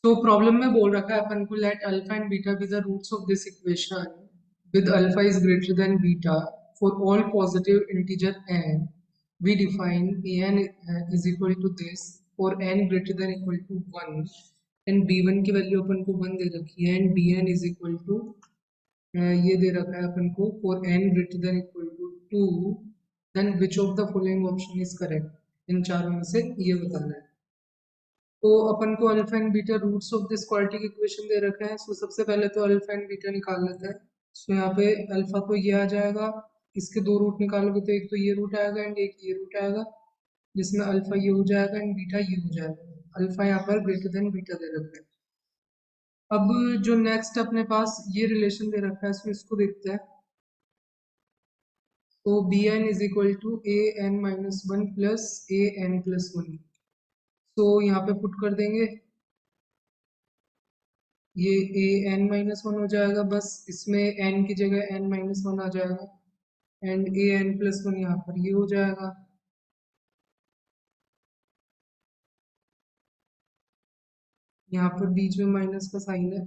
तो प्रॉब्लम में बोल रखा है अपन को let alpha and beta be the roots of this equation with alpha is greater than beta for all positive integer n. We define an is equal to this for n greater than equal to 1 and b1 की value अपन को 1 दे रखी है and bn is equal to ये दे रखा है अपन को for n greater than equal to 2, then which of the following option is correct? इन चारों में से ये बताना है। तो अपन को alpha and beta roots of this quadratic equation दे रखा है। सो सबसे पहले तो अल्फा एंड बीटा निकाल लेते हैं। सो यहाँ पे अल्फा तो ये आ जाएगा, इसके दो रूट निकालोगे तो एक तो ये रूट आएगा एंड एक ये रूट आएगा, जिसमें अल्फा ये हो जाएगा एंड बीटा ये हो जाएगा। अल्फा यहाँ पर ग्रेटर देन बीटा दे रखा है। अब जो नेक्स्ट अपने पास ये रिलेशन दे रखा है, सो इसको देखते हैं। तो B N is equal to A N minus one plus A N plus one. तो यहाँ पे पुट कर देंगे, ये ए एन माइनस वन हो जाएगा, बस इसमें एन की जगह एन माइनस वन आ जाएगा and A N plus one यहाँ पर ये हो जाएगा। यहाँ पर बीच में माइनस का साइन है,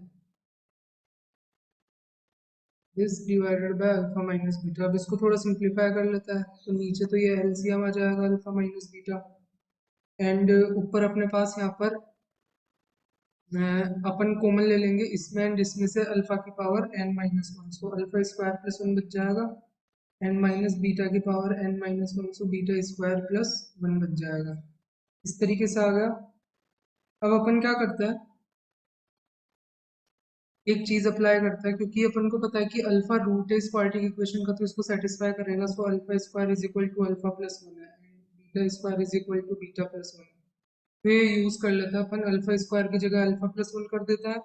this divided by alpha minus beta. अब इसको थोड़ा सिंप्लीफाई कर लेता है, तो नीचे तो ये एलसीएम आ जाएगा अल्फा माइनस बीटा एंड ऊपर अपने पास यहाँ पर अपन कॉमन ले लेंगे इसमें एंड इसमें से अल्फा की power N minus one, so alpha square plus one बच जाएगा एन माइनस बीटा की power N minus one, so beta square plus one बच जाएगा। इस तरीके से आ गया। अब अपन क्या करते हैं, एक चीज अप्लाई करता है, क्योंकि अपन को पता है कि अल्फा रूट है इस क्वाड्रेटिक इक्वेशन का, तो इसको सेटिस्फाई करेगा। So alpha square is equal to alpha plus one है, beta square is equal to beta plus one. तो ये यूज कर लेता है अपन, अल्फा स्क्वायर की जगह अल्फा प्लस वन कर देता है,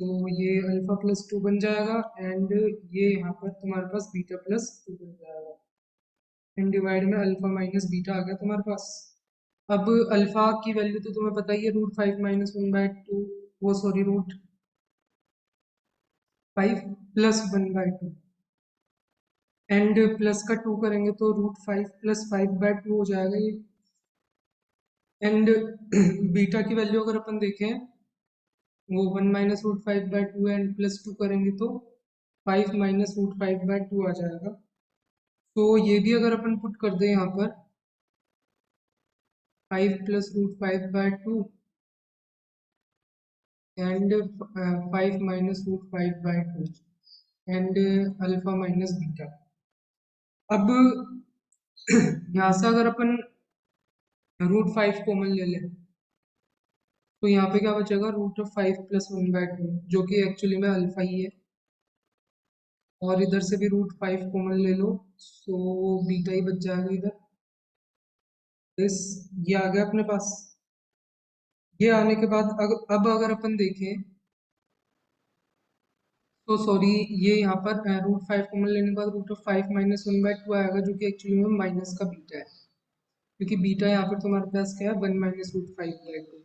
तो ये अल्फा प्लस टू बन जाएगा एंड ये यहाँ पर तुम्हारे पास बीटा प्लस टू बन जाएगा एंड डिवाइड में अल्फा माइनस बीटा आ गया तुम्हारे पास। अब अल्फा की वैल्यू तो तुम्हें पता ही है, root five minus one by two, वो sorry root five plus one by two and plus का टू करेंगे तो root five plus five by two हो जाएगा ये। एंड बीटा की वैल्यू अगर अपन देखें, वो one minus root five by two and plus two करेंगे तो five minus root five by two आ जाएगा। तो ये भी अगर अपन पुट कर दें यहाँ पर, five plus root five by two and five minus root five by two and alpha minus beta. अब यहाँ से अगर अपन रूट फाइव कॉमन ले लें, तो यहाँ पे क्या बचेगा, root of five plus one by two, जो कि एक्चुअली में अल्फा ही है, और इधर से भी रूट फाइव कॉमन ले लो, सो बीटा ही बच जाएगा इधर। इस ये आ गया अपने पास। ये आने के बाद अब अगर अपन देखें, तो सॉरी, ये यहाँ पर रूट फाइव कॉमन लेने के बाद root of five minus one by two आएगा, जो कि एक्चुअली में माइनस का बीटा है, क्योंकि बीटा यहाँ पर तुम्हारे पास क्या है, one minus root five by two.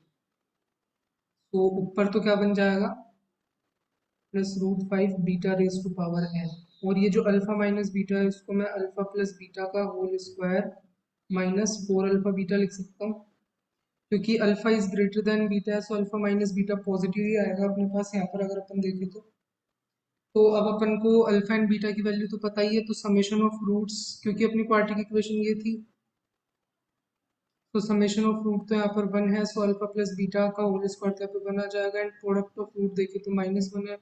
तो ऊपर तो क्या बन जाएगा, plus root five beta raise to power n, और ये जो अल्फा माइनस बीटा है इसको मैं अल्फा प्लस बीटा का whole square minus four alpha beta लिख सकता हूँ, क्योंकि alpha is greater than beta है, so alpha minus beta positive ही आएगा अपने पास यहाँ पर अगर अपन देखें तो अब अपन को अल्फा एंड बीटा की वैल्यू तो पता ही है, तो समेशन ऑफ रूट्स, क्योंकि अपनी क्वाड्रेटिक इक्वेशन ये थी, तो समेशन ऑफ रूट तो यहाँ पर वन है, सो अल्फा प्लस बीटा का होल स्क्वायर तो यहाँ पे वन आ जाएगा एंड प्रोडक्ट ऑफ रूट देखे तो माइनस वन है,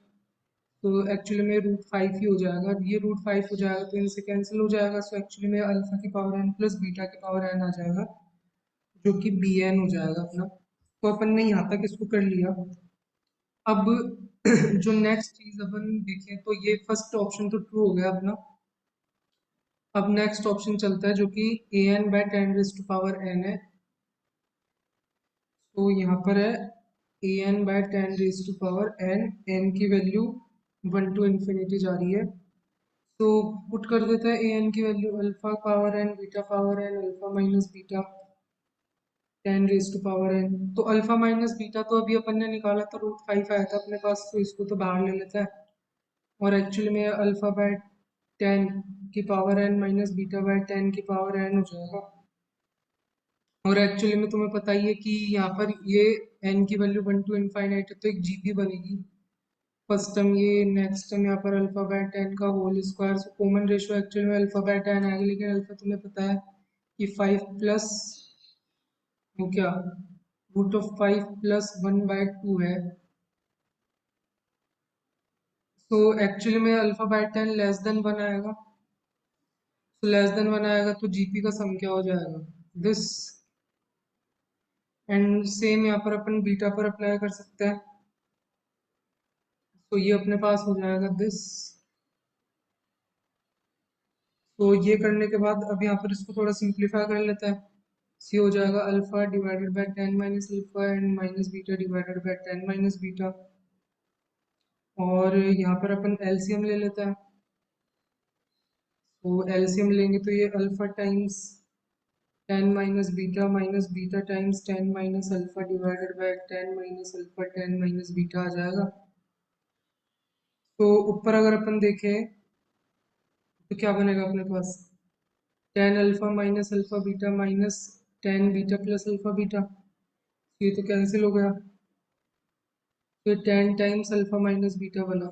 तो एक्चुअली में रूट फाइव ही हो जाएगा। ये रूट फाइव हो जाएगा तो इनसे कैंसिल हो जाएगा, सो एक्चुअली में अल्फा की पावर एन प्लस बीटा की पावर एन आ जाएगा, जो कि बी एन हो जाएगा अपना। तो अपन ने यहाँ तक इसको कर लिया। अब जो नेक्स्ट चीज अपन देखें, तो ये फर्स्ट ऑप्शन तो ट्रू हो गया अपना। अब नेक्स्ट ऑप्शन चलता है, जो कि a n by ten raise to power n है। तो यहाँ पर है a n by ten raise to power n, n की वैल्यू वन टू इन्फिनिटी जा रही है, तो पुट कर देता है ए एन की value alpha power n beta power n alpha minus beta ten raise to power n. तो अल्फा माइनस बीटा तो अभी अपन ने निकाला था, रूट फाइव आया था अपने पास, तो इसको तो बाहर ले लेता है, और एक्चुअली में अल्फा बाय टेन की power N minus beta by ten की पावर एन हो जाएगा। और एक्चुअली में तुम्हें पता ही है कि यहाँ पर ये n की वैल्यू 1 to इनफाइनाइट है तो एक जीपी बनेगी फर्स्ट टर्म ये, नेक्स्ट टर्म यहाँ पर अल्फा बाय टेन का whole square, so common ratio actually में अल्फा बाय टेन आएगा, लेकिन अल्फा तुम्हें पता है कि 5 प्लस वो क्या रूट ऑफ 5 प्लस 1/2 है, तो एक्चुअली में alpha by ten less than 1 आएगा, तो लेस देन 1 आएगा तो जीपी का सम क्या हो जाएगा दिस, एंड सेम यहाँ पर अपन बीटा पर अप्लाई कर सकते हैं, तो ये अपने पास हो जाएगा दिस। तो ये करने के बाद अब यहाँ पर इसको थोड़ा सिंप्लीफाई कर लेते हैं, सी हो जाएगा alpha divided by ten minus alpha and minus beta divided by ten minus beta, और यहाँ पर अपन एलसीएम ले लेते हैं, तो एलसीएम लेंगे तो ये alpha times ten beta times ten minus alpha divided by ten minus alpha ten minus beta आ जाएगा। तो ऊपर अगर अपन देखें तो क्या बनेगा अपने पास, ten alpha minus alpha beta minus ten beta plus alpha beta, ये तो कैंसिल हो गया, फिर ten times alpha minus beta बना,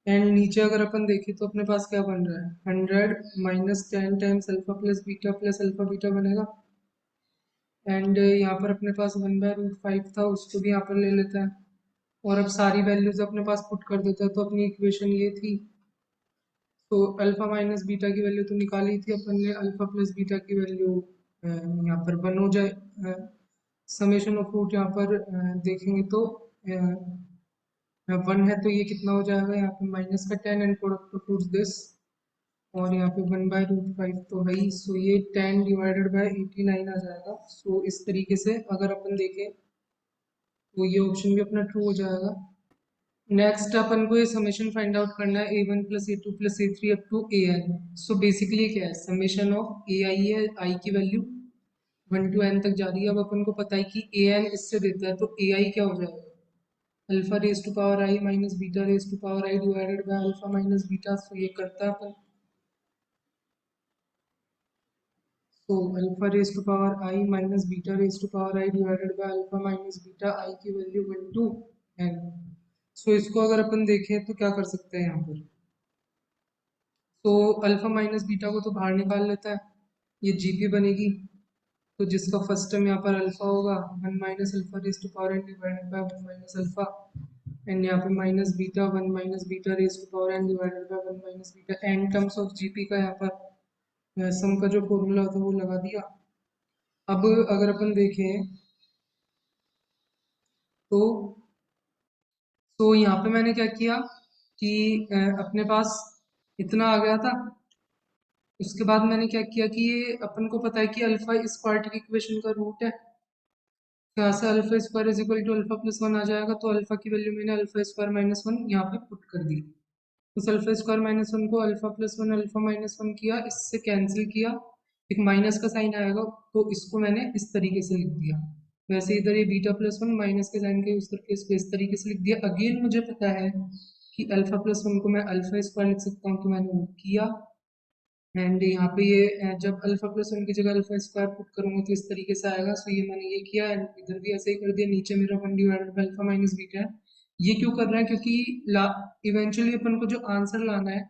एंड नीचे अगर अपन देखें तो अपने पास क्या बन रहा है, 100 - 10 टाइम्स अल्फा प्लस बीटा बनेगा, एंड यहाँ पर अपने पास 1/√5 था उसको भी यहाँ पर ले लेते हैं, और अब सारी वैल्यूज अपने पास पुट कर देते हैं, तो अपनी इक्वेशन ये थी, तो अल्फा माइनस बीटा की वैल्यू तो निकाली थी अपन ने, अल्फा प्लस बीटा की वैल्यू यहाँ पर 1 हो जाए, समेशन ऑफ रूट यहाँ पर देखेंगे तो 1 है, तो ये कितना हो जाएगा यहाँ पे माइनस का 10 and product of roots this, और यहाँ पे 1/√5 तो है ही, सो ये 10 डिवाइडेड बाय 89 आ जाएगा। सो इस तरीके से अगर अपन देखें तो ये ऑप्शन भी अपना ट्रू हो जाएगा। नेक्स्ट अपन को ये समेशन फाइंड आउट करना है a1 plus a2 plus a3 up to an। So basically क्या है, समेशन ऑफ ai है, i की वैल्यू 1 to n तक जा रही है, अब अपन को पता है कि an इससे देता है, तो ai क्या हो जाएगा, alpha raise to power i minus beta raise to power i divided by alpha minus beta, so ये करता है अपन, तो alpha raise to power i minus beta raise to power i divided by alpha minus beta, i की value 1 to n। सो इसको अगर अपन देखें तो क्या कर सकते हैं यहाँ पर, तो अल्फा माइनस बीटा को तो बाहर निकाल लेता है, ये जीपी बनेगी, तो जिसका फर्स्ट टर्म यहाँ पर अल्फा होगा 1 minus alpha raise to power n divided by 1 minus alpha, and यहाँ पे minus beta 1 minus beta raise to power n divided by 1 minus beta, n terms of GP का यहाँ पर सम का जो फॉर्मूला होता है वो लगा दिया। अब अगर अपन देखें तो यहाँ पे मैंने क्या किया कि अपने पास इतना आ गया था, उसके बाद मैंने क्या किया कि ये अपन को पता है कि अल्फा इस क्वाड्रेटिक इक्वेशन का रूट है, तो यहाँ से alpha square is equal to alpha plus one आ जाएगा, तो अल्फा की वैल्यू मैंने अल्फा स्क्वायर माइनस वन यहाँ पे पुट कर दी, तो अल्फा स्क्वायर माइनस वन को alpha plus one alpha minus one किया, इससे कैंसिल किया, एक माइनस का साइन आएगा, तो इसको मैंने इस तरीके से लिख दिया, वैसे इधर ये बीटा प्लस वन माइनस के साइन के यूज करके इसको इस तरीके से लिख दिया। अगेन मुझे पता है कि अल्फा प्लस वन को मैं अल्फा स्क्वायर लिख सकता हूँ, तो मैंने वो किया, एंड यहाँ पे ये जब अल्फा प्लस वन की जगह अल्फा स्क्वायर पुट करूंगा तो इस तरीके से आएगा, सो ये मैंने ये किया, एंड इधर भी ऐसे ही कर दिया, नीचे मेरा 1 divided by alpha minus beta है। ये क्यों कर रहा है, क्योंकि इवेंचुअली अपन को जो आंसर लाना है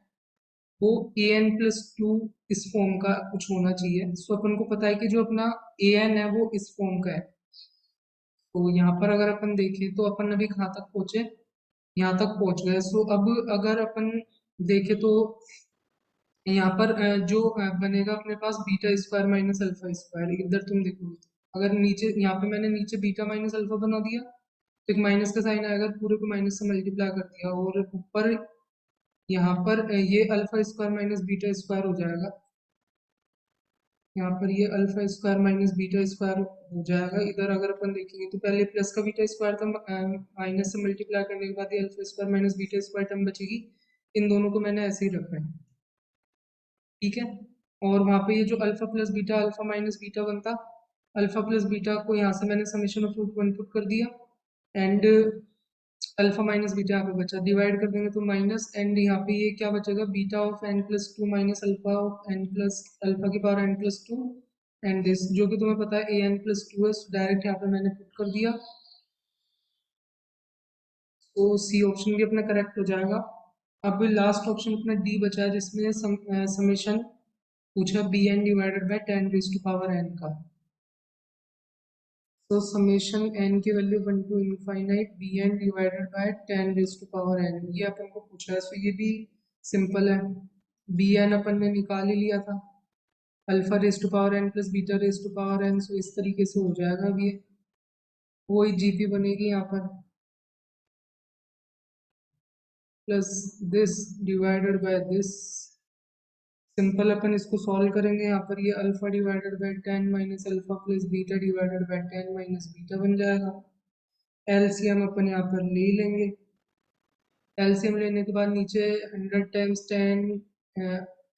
वो an+2 इस फॉर्म का कुछ होना चाहिए, सो अपन को पता है कि जो अपना an है वो इस फॉर्म का है, तो यहाँ पर अगर अपन देखें तो अपन अभी कहाँ तक पहुंचे, यहाँ तक पहुंच गए, सो अब अगर अपन देखें तो यहाँ पर जो बनेगा अपने पास beta square minus alpha square, इधर तुम देखोगे तो अगर नीचे यहाँ पे मैंने नीचे बीटा माइनस अल्फा बना दिया, तो एक माइनस का साइन आएगा, पूरे को माइनस से मल्टीप्लाई कर दिया, और ऊपर यहाँ पर ये alpha square minus beta square हो जाएगा, यहाँ पर ये alpha square minus beta square हो जाएगा, इधर अगर अपन देखेंगे तो पहले प्लस का बीटा स्क्वायर था, माइनस से मल्टीप्लाई करने के बाद ये alpha square minus beta square term बचेगी, इन दोनों को मैंने ऐसे ही रखा है, ठीक है, और वहां पे ये जो alpha plus beta alpha minus beta बनता, अल्फा प्लस बीटा को यहाँ से मैंने summation of root one put कर दिया, एंड अल्फा माइनस बीटा यहाँ पे बचा, डिवाइड कर देंगे तो माइनस, एंड यहाँ पे ये क्या बचेगा, beta of n+2 minus alpha of n plus alpha की पावर n+2, एंड दिस जो कि तुम्हें पता है an+2 है, डायरेक्ट यहाँ पे मैंने पुट कर दिया, तो सी ऑप्शन भी अपना करेक्ट हो जाएगा। अब लास्ट ऑप्शन अपना डी बचा है जिसमें समेशन पूछा B n divided by 10⁻n का। तो समेशन एन की value 1 to infinite b n divided by 10⁻n, ये अपन को पूछा है। सो ये भी सिंपल है, बी एन अपन ने निकाल ही लिया था, alpha raise to power n plus beta raise to power n, so इस तरीके से हो जाएगा। अब ये वही जीपी बनेगी यहाँ पर, plus this divided by this. Simple अपन इसको सॉल्व करेंगे, यहाँ पर ये alpha divided by 10 minus alpha plus beta divided by 10 minus beta बन जाएगा। एलसीएम अपन यहाँ पर ले लेंगे, एलसीएम लेने के बाद नीचे 100 times 10,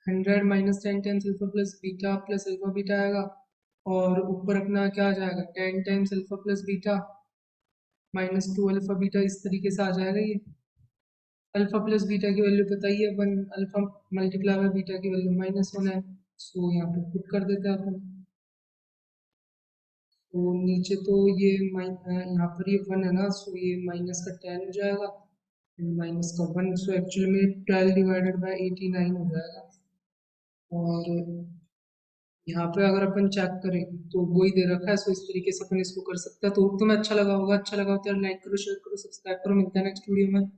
100 - 10 times alpha plus alpha beta आएगा, और ऊपर अपना क्या आ जाएगा 10 times alpha plus beta -2 alpha beta, इस तरीके से आ जाएगा ये। अल्फा प्लस बीटा की वैल्यू पता ही है, one alpha multiply by beta की वैल्यू -1 है, सो यहाँ पे पुट कर देते हैं अपन। तो नीचे तो ये यहाँ पर ये 1 है ना, सो ये माइनस का 10 हो जाएगा, माइनस का 1, सो एक्चुअली में 12 डिवाइडेड बाय 89 हो जाएगा। और यहाँ पे अगर अपन चेक करें तो वही दे रखा है, सो इस तरीके से अपन इसको कर सकते हैं। तो तुम्हें अच्छा लगा होगा, अच्छा लगा हो तो लाइक करो, शेयर करो, सब्सक्राइब करो, मिलता है नेक्स्ट वीडियो में।